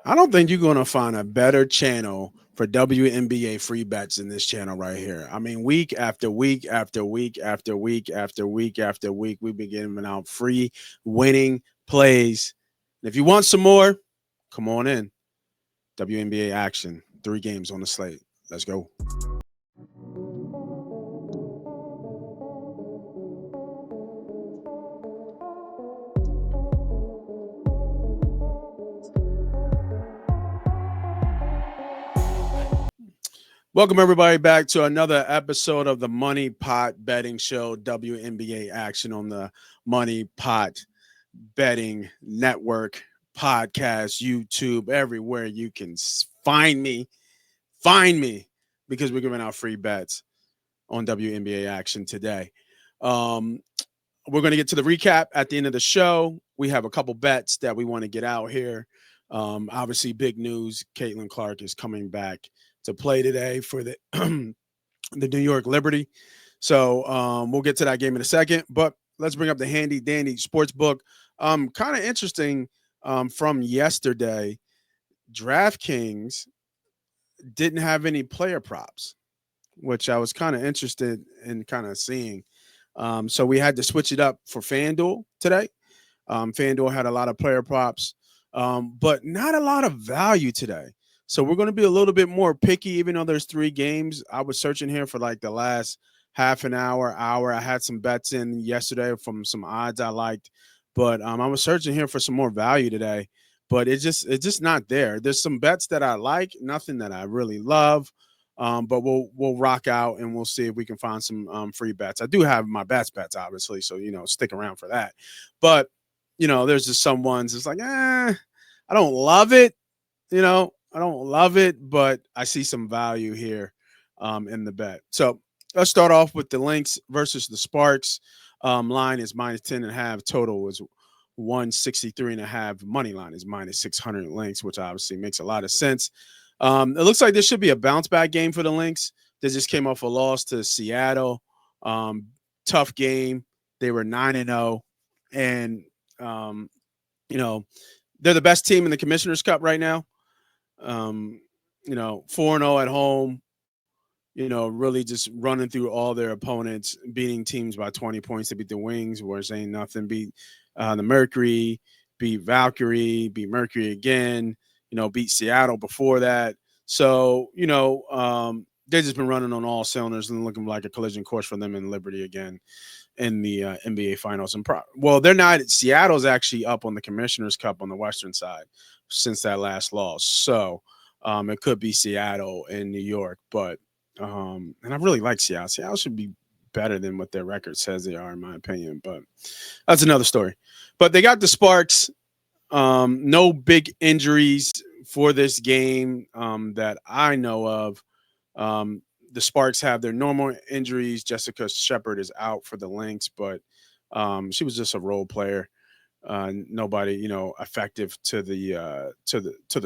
I don't think you're going to find a better channel for WNBA free bets than this channel right here. I mean, week after week after week after week after week after week, we've been giving out free winning plays. And if you want some more, come on in. WNBA action, 3 games on the slate. Let's go. Welcome, everybody, back to another episode of the Money Pot Betting Show, WNBA action on the Money Pot Betting Network, podcast, YouTube, everywhere you can find me. Find me because we're giving out free bets on WNBA action today. Um, we're going to get to the recap at the end of the show. We have a couple bets that we want to get out here. Obviously, big news. Caitlin Clark is coming back to play today for the the New York Liberty. So we'll get to that game in a second. But let's bring up the handy dandy sports book. Kind of interesting from yesterday. DraftKings didn't have any player props, which I was kind of interested in kind of seeing. So we had to switch it up for FanDuel today. FanDuel had a lot of player props, but not a lot of value today. So we're going to be a little bit more picky, even though there's 3 games. I was searching here for like the last half an hour. I had some bets in yesterday from some odds I liked, but I was searching here for some more value today. But it's just not there. There's some bets that I like, nothing that I really love. But we'll rock out and we'll see if we can find some free bets. I do have my bets, obviously, so stick around for that. But there's just some ones. It's like, I don't love it. I don't love it, but I see some value here in the bet. So let's start off with the Lynx versus the Sparks. Line is -10.5. Total is 163.5. Money line is -600 Lynx, which obviously makes a lot of sense. It looks like this should be a bounce back game for the Lynx. They just came off a loss to Seattle. Tough game. They were 9-0, and you know they're the best team in the Commissioner's Cup right now. 4-0 at home. Really just running through all their opponents, beating teams by 20 points to beat the Wings, where it's ain't nothing. Beat the Mercury, beat Valkyrie, beat Mercury again. Beat Seattle before that. So, they've just been running on all cylinders and looking like a collision course for them in Liberty again in the NBA Finals. And they're not. Seattle's actually up on the Commissioner's Cup on the Western side since that last loss. So it could be Seattle and New York, but and I really like Seattle. Seattle should be better than what their record says they are, in my opinion. But that's another story. But they got the Sparks. No big injuries for this game that I know of. The Sparks have their normal injuries. Jessica Shepard is out for the Lynx, but she was just a role player. Nobody, effective to the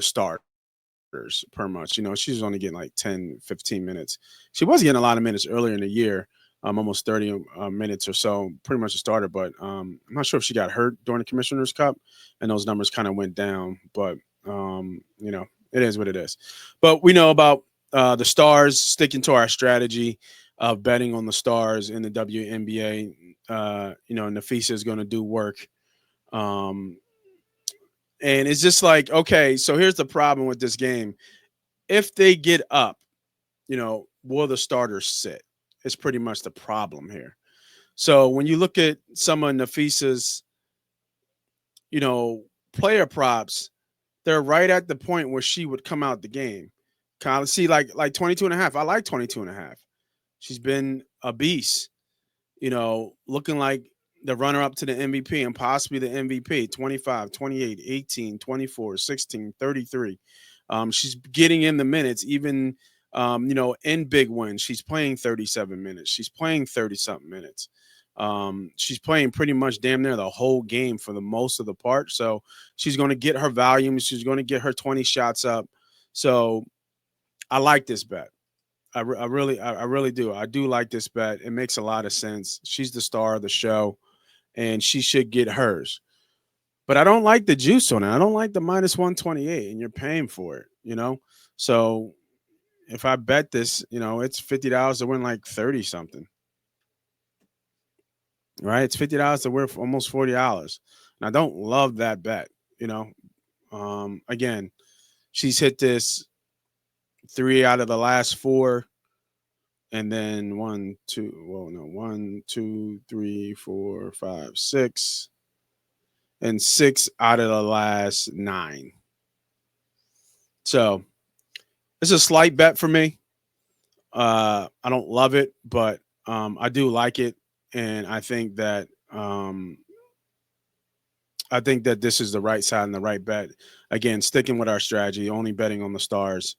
starters per much. She was only getting like 10, 15 minutes. She was getting a lot of minutes earlier in the year, almost 30 minutes or so, pretty much a starter. But I'm not sure if she got hurt during the Commissioner's Cup, and those numbers kind of went down. But it is what it is. But we know about the Stars, sticking to our strategy of betting on the Stars in the WNBA. Nafisa is going to do work. Um, and it's just like, okay, so here's the problem with this game. If they get up, will the starters sit? It's pretty much the problem here. So when you look at some of Nafisa's, player props, they're right at the point where she would come out the game. Kind of see like 22 and a half. I like 22 and a half. She's been a beast, looking like the runner up to the MVP and possibly the MVP. 25, 28, 18, 24, 16, 33. She's getting in the minutes, even in big wins. She's playing 37 minutes. She's playing 30 something minutes. She's playing pretty much damn near the whole game for the most of the part. So she's going to get her volume. She's going to get her 20 shots up. So I like this bet. I really do. I do like this bet. It makes a lot of sense. She's the star of the show, and she should get hers. But I don't like the juice on it. I don't like the minus 128, and you're paying for it, So if I bet this, it's $50 to win like 30 something, right? It's $50 to win for almost $40. And I don't love that bet, you know. Again, she's hit this three out of the last four, and then one, two, three, four, five, six, and six out of the last nine. So it's a slight bet for me. I don't love it, but I do like it, and I think that this is the right side and the right bet. Again, sticking with our strategy, only betting on the stars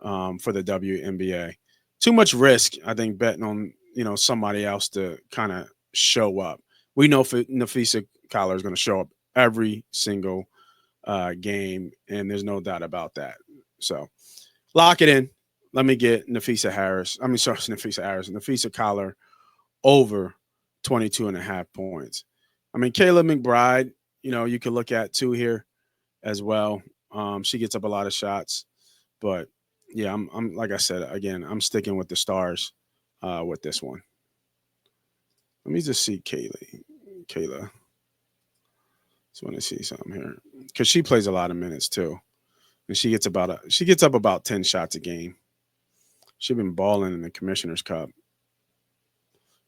for the WNBA. Too much risk, I think, betting on somebody else to kind of show up. We know Nafisa Collar is going to show up every single game, and there's no doubt about that. So lock it in. Let me get Nafisa Harris. I mean, sorry, Nafisa Harris. Nafisa Collar over 22 and a half points. I mean, Kayla McBride, you could look at too here as well. She gets up a lot of shots, but yeah, I'm like I said again, I'm sticking with the stars with this one. Let me just see Kayla. Just want to see something here because she plays a lot of minutes too, and she gets up about 10 shots a game. She's been balling in the Commissioner's Cup.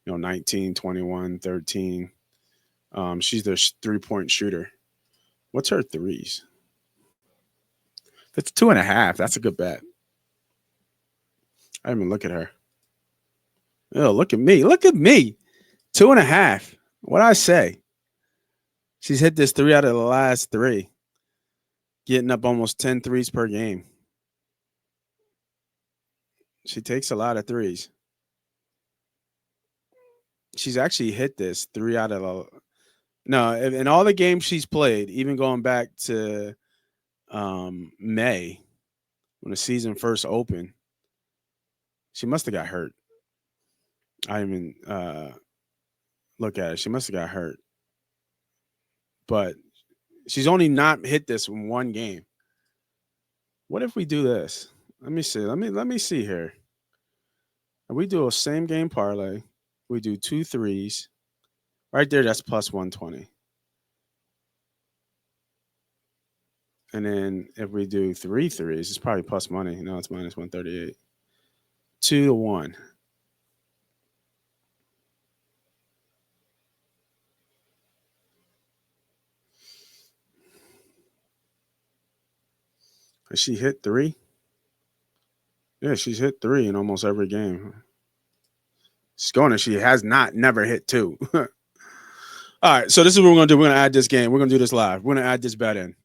19, 21, 13. She's the 3-point shooter. What's her threes? That's 2.5. That's a good bet. I didn't even look at her. Oh, look at me. Look at me. 2.5. What'd I say? She's hit this three out of the last three, getting up almost 10 threes per game. She takes a lot of threes. She's actually hit this three out of the. No, in all the games she's played, even going back to May when the season first opened, she must have got hurt. I even look at it. She must have got hurt. But she's only not hit this in one game. What if we do this? Let me see. Let me see here. If we do a same game parlay, we do two threes. Right there, that's plus 120. And then if we do three threes, it's probably plus money. No, it's minus 138. 2 to 1. Has she hit three? Yeah, she's hit three in almost every game. Skona, she has not never hit two. All right, so this is what we're gonna do. We're gonna add this game. We're gonna do this live. We're gonna add this bet in.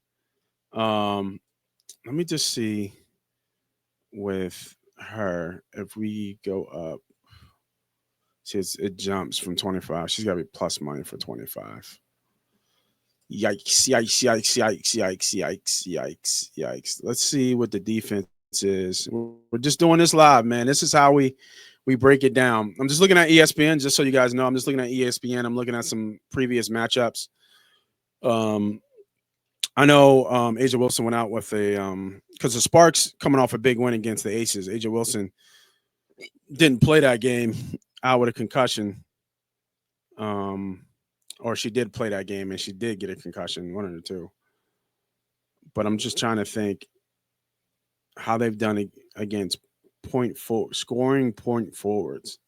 Let me just see with her if we go up. It jumps from 25. She's got to be plus money for 25. Yikes! Yikes! Yikes! Yikes! Yikes! Yikes! Yikes! Yikes! Let's see what the defense is. We're just doing this live, man. This is how we break it down. I'm just looking at ESPN, just so you guys know. I'm just looking at ESPN. I'm looking at some previous matchups. Um, I know Asia Wilson went out with a because the Sparks coming off a big win against the Aces. Asia Wilson didn't play that game out with a concussion. Um, or she did play that game and she did get a concussion, one of the two. But I'm just trying to think how they've done against scoring point forwards.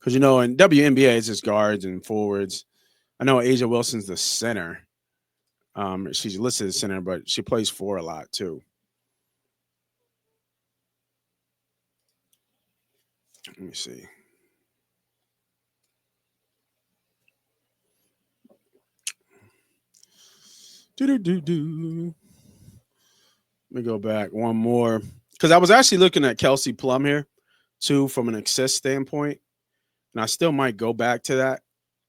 Because in WNBA it's just guards and forwards. I know Asia Wilson's the center. She's listed as center, but she plays four a lot too. Let me see. Do. Let me go back one more because I was actually looking at Kelsey Plum here too from an assist standpoint, and I still might go back to that.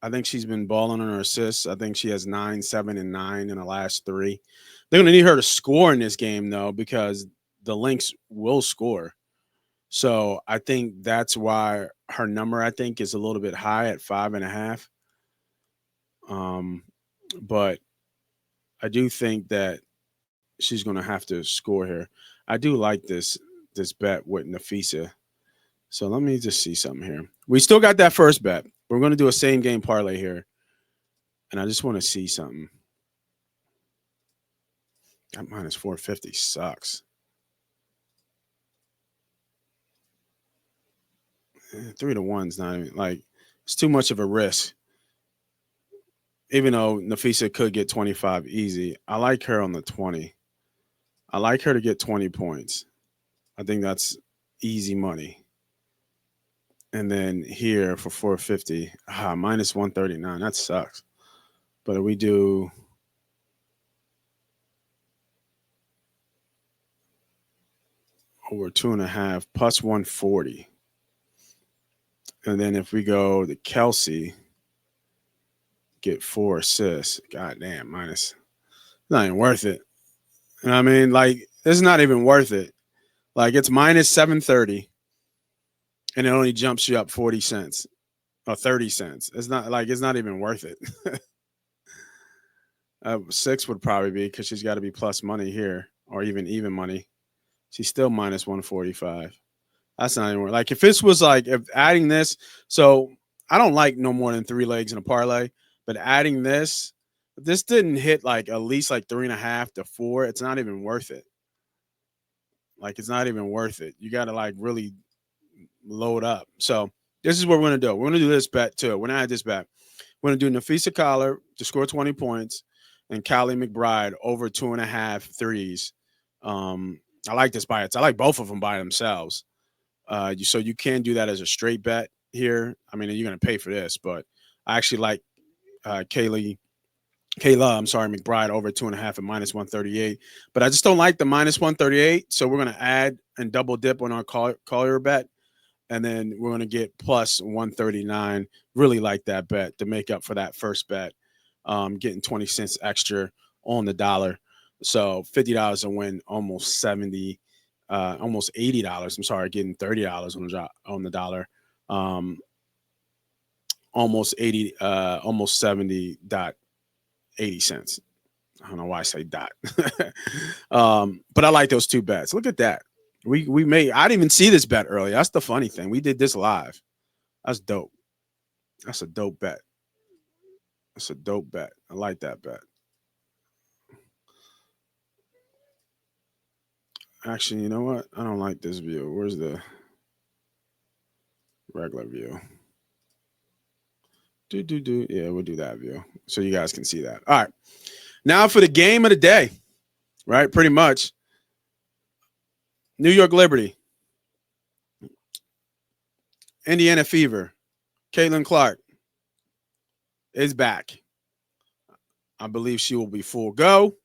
I think she's been balling on her assists. I think she has 9, 7, and 9 in the last three. They're going to need her to score in this game though because the Lynx will score. So I think that's why her number I think is a little bit high at 5.5. But I do think that she's going to have to score here. I do like this bet with Nafisa. So let me just see something here. We still got that first bet. We're going to do a same game parlay here, and I just want to see something. That minus 450 sucks. 3-1's not even like it's too much of a risk. Even though Nafisa could get 25 easy, I like her on the 20. I like her to get 20 points. I think that's easy money. And then here for 450, minus 139. That sucks. But if we do over 2.5 plus 140. And then if we go to Kelsey, get 4 assists. God damn, minus. Not even worth it. You know what I mean? Like, it's not even worth it. Like, it's minus 730, and it only jumps you up 40 cents or 30 cents. It's not even worth it. 6 would probably be because she's got to be plus money here or even money. She's still minus 145. That's not even worth. Like, if this was like, if adding this, so I don't like no more than 3 legs in a parlay, but adding this, if this didn't hit like at least like 3.5 to 4, it's not even worth it. Like, it's not even worth it. You got to like really load up. So this is what we're going to do. We're going to do this bet too. We're going to add this bet. We're going to do Nafisa Collar to score 20 points and Callie McBride over 2.5 threes. I like this by it. I like both of them by themselves. So you can do that as a straight bet here. I mean, you're going to pay for this, but I actually like Kayla, McBride over 2.5 at minus 138. But I just don't like the minus 138. So we're going to add and double dip on our Collier bet. And then we're going to get plus 139. Really like that bet to make up for that first bet. Getting 20 cents extra on the dollar. So $50 a win, almost 70, almost $80. I'm sorry, getting $30 on the dollar. Almost 80, almost 70.80 cents. I don't know why I say dot. But I like those two bets. Look at that. We made. I didn't even see this bet earlier. That's the funny thing. We did this live. That's dope. That's a dope bet. That's a dope bet. I like that bet. Actually, you know what? I don't like this view. Where's the regular view? Yeah, we'll do that view so you guys can see that. All right. Now for the game of the day, right? Pretty much. New York Liberty, Indiana Fever, Caitlin Clark is back. I believe she will be full go.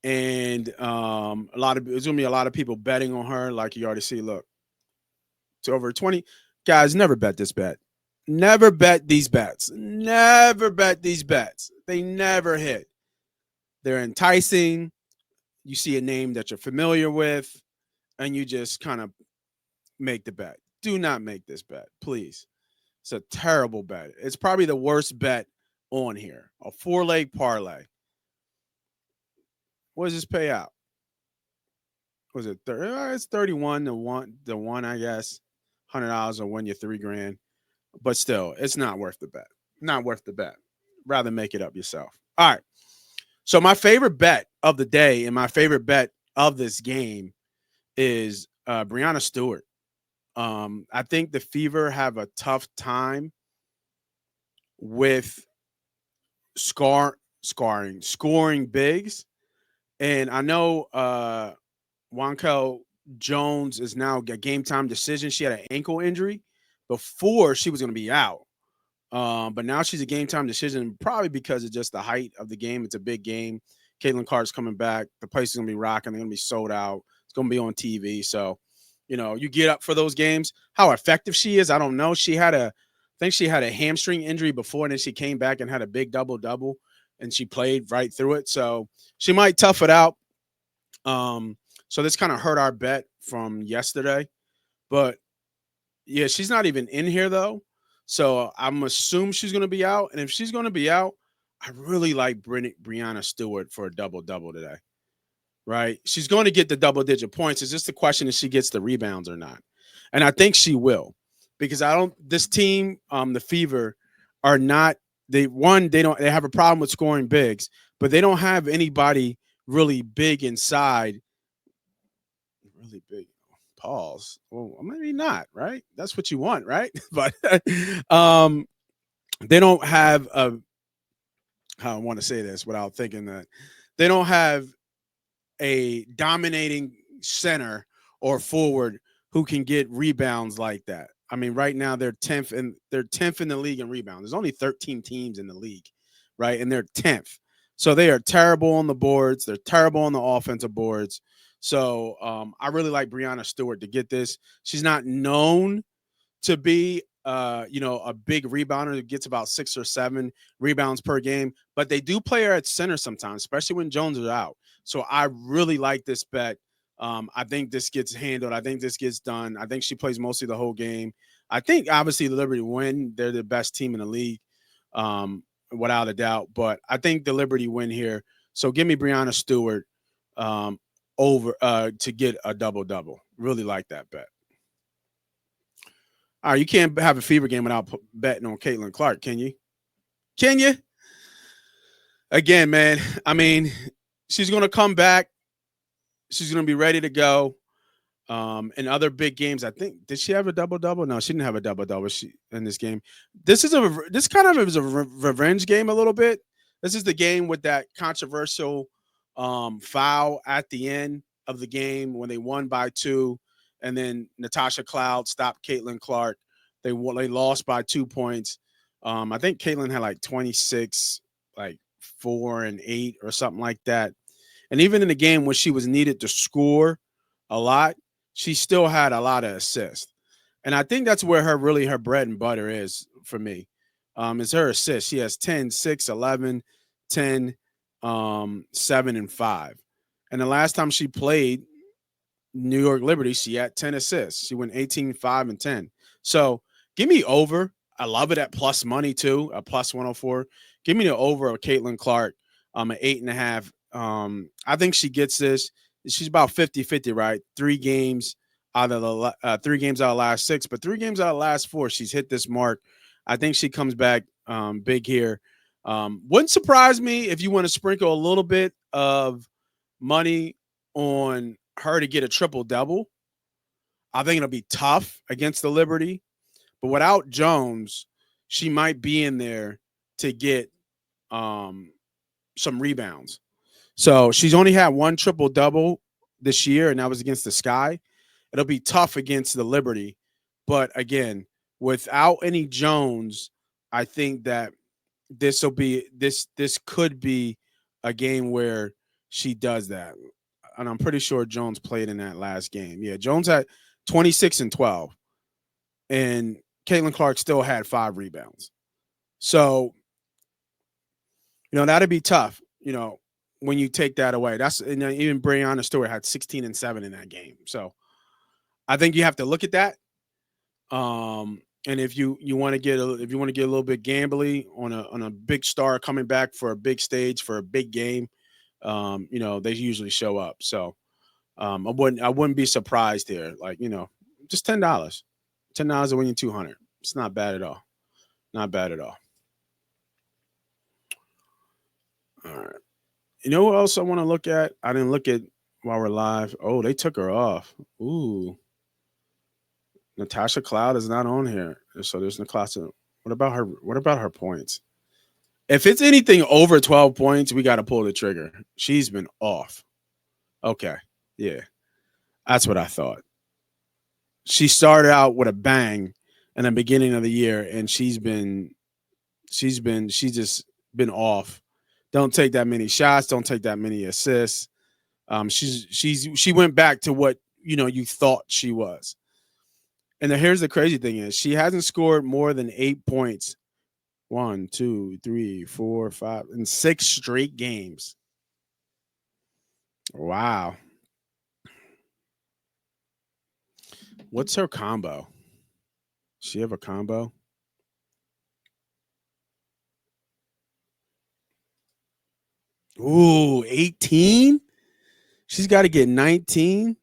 And there's gonna be a lot of people betting on her, like you already see. Look, to over 20 guys. Never bet this bet. Never bet these bets. Never bet these bets. They never hit. They're enticing. You see a name that you're familiar with, and you just kind of make the bet. Do not make this bet, please. It's a terrible bet. It's probably the worst bet on here. A 4-leg parlay. What does this pay out? Was it 30? It's 31 to 1, I guess. $100 will win you $3,000. But still, it's not worth the bet. Not worth the bet. Rather make it up yourself. All right. So my favorite bet of the day and my favorite bet of this game is Breanna Stewart. I think the Fever have a tough time with scoring bigs. And I know Wankel Jones is now a game time decision. She had an ankle injury before she was going to be out. But now she's a game time decision, probably because of just the height of the game. It's a big game. Caitlin Clark's coming back. The place is going to be rocking. They're going to be sold out. It's going to be on TV. So, you get up for those games. How effective she is, I don't know. I think she had a hamstring injury before, and then she came back and had a big double-double, and she played right through it. So she might tough it out. So this kind of hurt our bet from yesterday. But, yeah, she's not even in here, though. So I'm assuming she's going to be out. And if she's going to be out, I really like Brianna Stewart for a double double today. Right? She's going to get the double digit points. It's just the question if she gets the rebounds or not. And I think she will because I don't, this team, the Fever, are not, they have a problem with scoring bigs, but they don't have anybody really big inside, really big. Pause. Well, maybe not, right? That's what you want, right? But um, they don't have a, how I want to say this without thinking that they don't have a dominating center or forward who can get rebounds like that. I mean, right now they're tenth in the league in rebounds. There's only 13 teams in the league, right? And they're 10th. So they are terrible on the boards. They're terrible on the offensive boards. So I really like Brianna Stewart to get this. She's not known to be a big rebounder that gets about 6 or 7 rebounds per game, but they do play her at center sometimes, especially when Jones is out. So I really like this bet. I think this gets handled. I think this gets done. I think she plays mostly the whole game. I think obviously the Liberty win. They're the best team in the league, without a doubt. But I think the Liberty win here. So give me Brianna Stewart over to get a double double. Really like that bet. All right, you can't have a Fever game without betting on Caitlin Clark, can you? Can you? Again, man. I mean, she's going to come back. She's going to be ready to go. In other big games, I think did she have a double double? No, she didn't have a double double. She in this game. This kind of is a revenge game a little bit. This is the game with that controversial foul at the end of the game when they won by 2, and then Natasha Cloud stopped Caitlin Clark. They lost by 2 points. I think Caitlin had like 26, like 4 and 8 or something like that. And even in the game when she was needed to score a lot, she still had a lot of assists. And I think that's where her bread and butter is for me. Is her assists. She has 10, 6, 11, 10, 7, and 5. And the last time she played New York Liberty, she had 10 assists. She went 18, 5, and 10. So give me over. I love it at plus money too, a plus 104. Give me the over of Caitlin Clark, at 8.5. I think she gets this. She's about 50-50, right? 3 games out of the last 6, but 3 games out of the last 4, she's hit this mark. I think she comes back big here. Wouldn't surprise me if you want to sprinkle a little bit of money on her to get a triple double. I think it'll be tough against the Liberty, but without Jones, she might be in there to get some rebounds. So she's only had one triple double this year, and that was against the Sky. It'll be tough against the Liberty, but again, without any Jones, I think that this could be a game where she does that. And I'm pretty sure Jones played in that last game. Yeah, Jones had 26 and 12, and Caitlin Clark still had 5 rebounds. So, that'd be tough, when you take that away. That's even Brianna Stewart had 16 and 7 in that game. So I think you have to look at that. And if you want to get if you want to get a little bit gambly on a big star coming back for a big stage for a big game, they usually show up. So I wouldn't be surprised here. Like, just $10 to win you 200. It's not bad at all. Not bad at all. All right. You know what else I want to look at? I didn't look at while we're live. Oh, they took her off. Ooh. Natasha Cloud is not on here. So there's Natasha. What about her? What about her points? If it's anything over 12 points, we got to pull the trigger. She's been off. Okay. Yeah. That's what I thought. She started out with a bang in the beginning of the year, and she's just been off. Don't take that many shots. Don't take that many assists. She went back to what you thought she was. And here's the crazy thing is she hasn't scored more than 8 points. 1, 2, 3, 4, 5, in 6 straight games. Wow. What's her combo? Does she have a combo? Ooh, 18? She's got to get 19.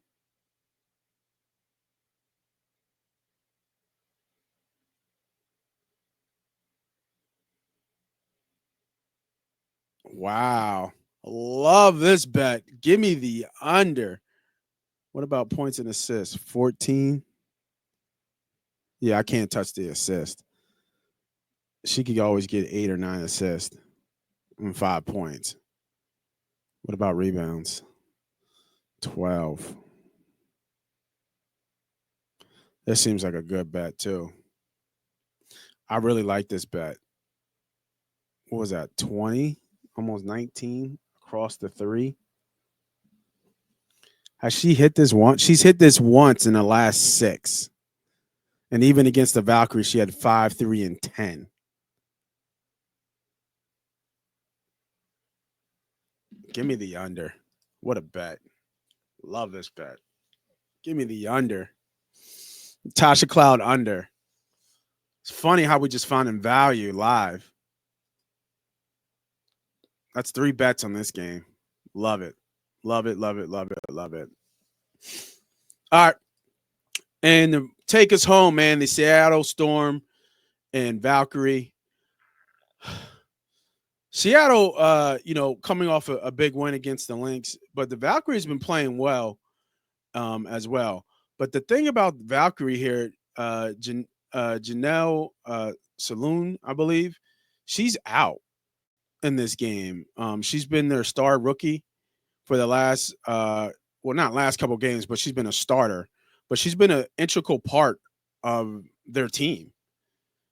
Wow. Love this bet. Give me the under. What about points and assists? 14. Yeah, I can't touch the assist. She could always get 8 or 9 assists and 5 points. What about rebounds? 12. This seems like a good bet, too. I really like this bet. What was that? 20? Almost 19 across the three. Has she hit this once? She's hit this once in the last 6. And even against the Valkyrie, she had 5, 3, and 10. Give me the under. What a bet. Love this bet. Give me the under. Tasha Cloud under. It's funny how we just found in value live. That's 3 bets on this game. Love it. Love it, love it, love it, love it. All right. And to take us home, man, the Seattle Storm and Valkyrie. Seattle, coming off a big win against the Lynx, but the Valkyrie's been playing well as well. But the thing about Valkyrie here, Janelle Saloon, I believe, she's out in this game. She's been their star rookie for the last, not last couple games, but she's been a starter. But she's been an integral part of their team,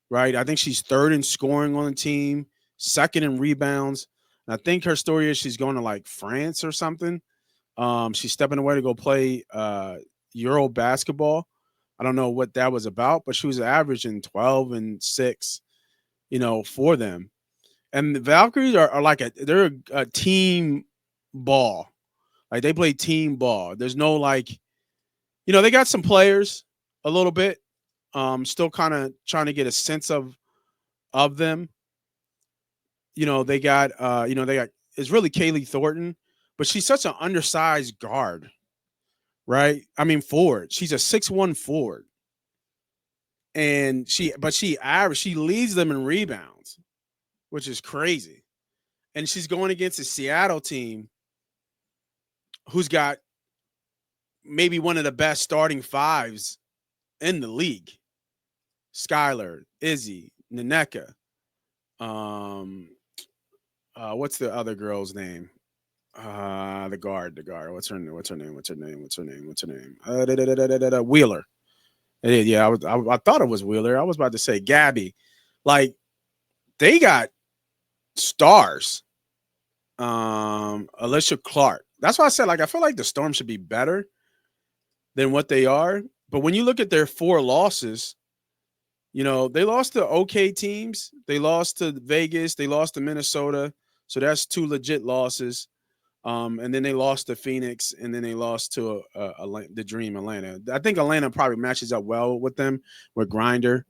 right? I think she's third in scoring on the team, second in rebounds. And I think her story is she's going to like France or something. She's stepping away to go play Euro basketball. I don't know what that was about, but she was averaging 12 and 6, for them. And the Valkyries are like they're a team ball. Like they play team ball. There's no like, they got some players a little bit. Still kind of trying to get a sense of them. They got it's really Kaylee Thornton, but she's such an undersized guard, right? I mean, forward. She's a 6'1" forward. And she leads them in rebounds, which is crazy. And she's going against a Seattle team who's got maybe one of the best starting fives in the league. Skylar, Izzy, Naneka. What's the other girl's name? The guard. What's her name? Wheeler. Yeah, I thought it was Wheeler. I was about to say Gabby. Like they got stars. Alicia Clark. That's why I said I feel like the Storm should be better than what they are. But when you look at their 4 losses, they lost to okay teams. They lost to Vegas. They lost to Minnesota. So that's 2 legit losses. And then they lost to Phoenix, and then they lost to the Dream Atlanta. I think Atlanta probably matches up well with them with Grinder.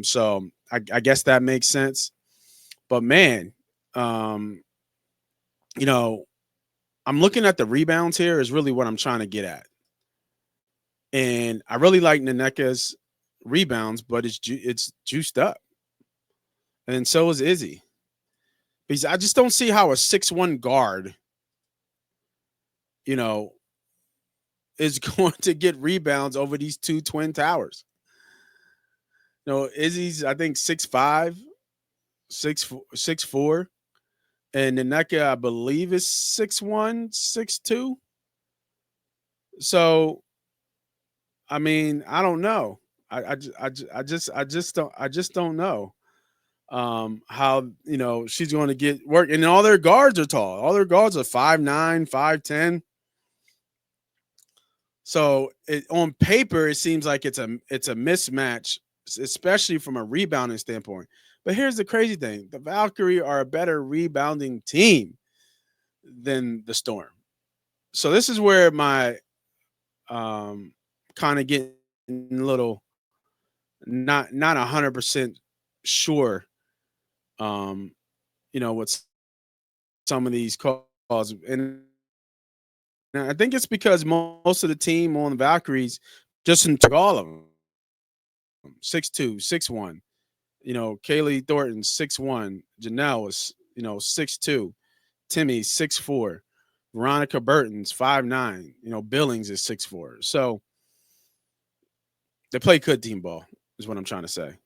So I guess that makes sense. But man, um, you know, I'm looking at the rebounds here is really what I'm trying to get at. And I really like Naneka's rebounds, but it's juiced up. And so is Izzy. Because I just don't see how a 6'1" guard, you know, is going to get rebounds over these 2 twin towers. Izzy's, I think, 6'5", 6'4", and Naneka, I believe, is 6'1", 6'2". So, I mean, I don't know. I just don't know how she's going to get work, and all their guards are tall. All their guards are 5'9", 5'10". So on paper, it seems like it's a mismatch, especially from a rebounding standpoint. But here's the crazy thing: the Valkyrie are a better rebounding team than the Storm. So this is where my kind of getting a little not 100% sure. Um, what's some of these calls, and I think it's because most of the team on the Valkyries just took all of them 6'2", 6'1". Kaylee Thornton 6'1", Janelle is 6'2", Timmy 6'4", Veronica Burton's 5'9". Billings is 6'4". So they play good team ball, is what I'm trying to say.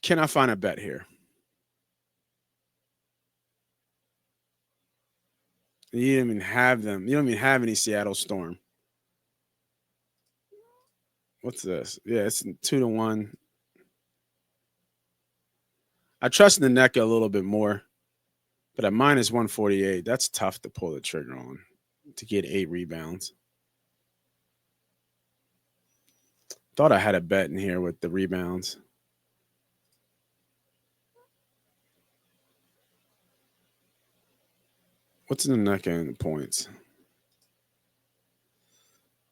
Can I find a bet here? You didn't even have them. You don't even have any Seattle Storm. What's this? Yeah, it's 2-1. I trust Nneka a little bit more, but at minus 148, that's tough to pull the trigger on to get 8 rebounds. Thought I had a bet in here with the rebounds. What's in Nneka in the points?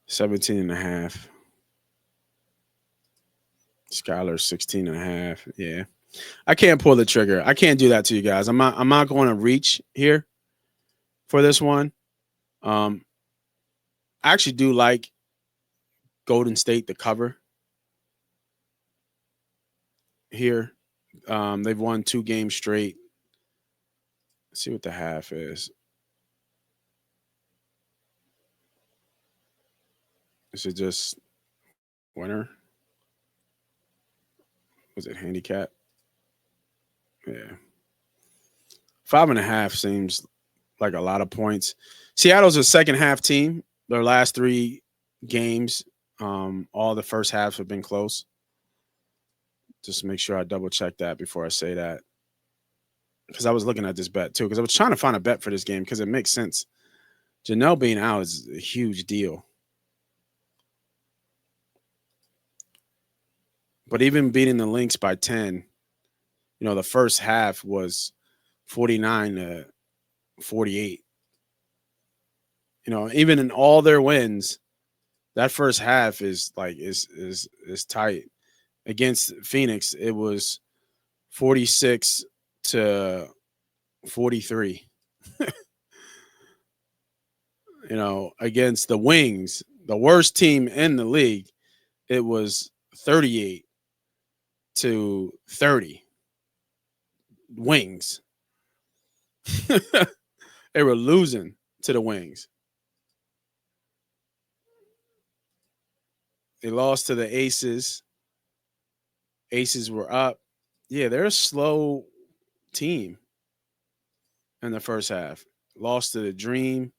17.5. Skylar 16.5. Yeah. I can't pull the trigger. I can't do that to you guys. I'm not going to reach here for this one. I actually do like Golden State to cover here. They've won 2 games straight. Let's see what the half is. Is it just winner? Was it handicap? Yeah. 5.5 seems like a lot of points. Seattle's a second half team. Their last 3 games, all the first halves have been close. Just make sure I double check that before I say that. Because I was looking at this bet too. Because I was trying to find a bet for this game because it makes sense. Janelle being out is a huge deal. But even beating the Lynx by 10, the first half was 49 to 48. Even in all their wins, that first half is tight. Against Phoenix, it was 46 to 43. Against the Wings, the worst team in the league, it was 38 to 30. Wings. They were losing to the Wings. They lost to the Aces. Aces were up. Yeah, they're a slow team in the first half. Lost to the Dream.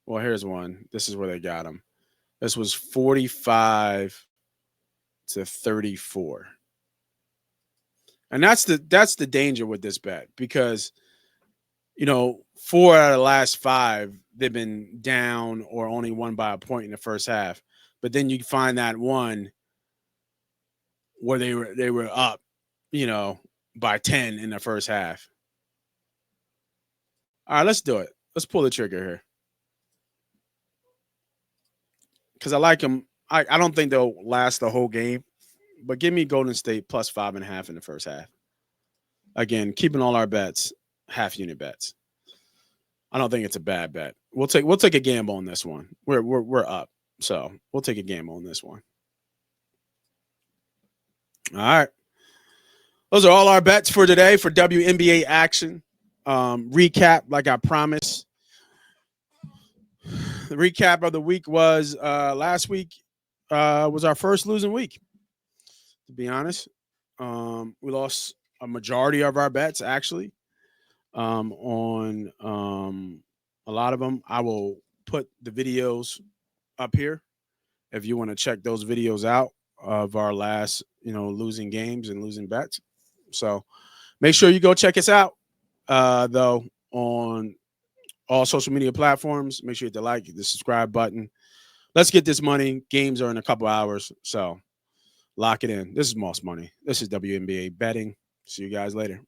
Well, here's one. This is where they got them. This was 45 to 34. And that's the danger with this bet because 4 out of the last 5 they've been down or only won by a point in the first half. But then you find that one where they were up, by 10 in the first half. All right, let's do it. Let's pull the trigger here. Because I like them. I don't think they'll last the whole game, but give me Golden State plus 5.5 in the first half. Again, keeping all our bets half unit bets. I don't think it's a bad bet. We'll take a gamble on this one. We're up, so we'll take a gamble on this one. All right, those are all our bets for today for WNBA action. Recap, like I promised. The recap of the week was last week was our first losing week. To be honest, we lost a majority of our bets actually. On a lot of them, I will put the videos up here if you want to check those videos out of our last losing games and losing bets. So make sure you go check us out though on all social media platforms. Make sure you hit the like, the subscribe button. Let's get this money. Games are in a couple hours, so lock it in. This is Moss Money. This is WNBA betting. See you guys later.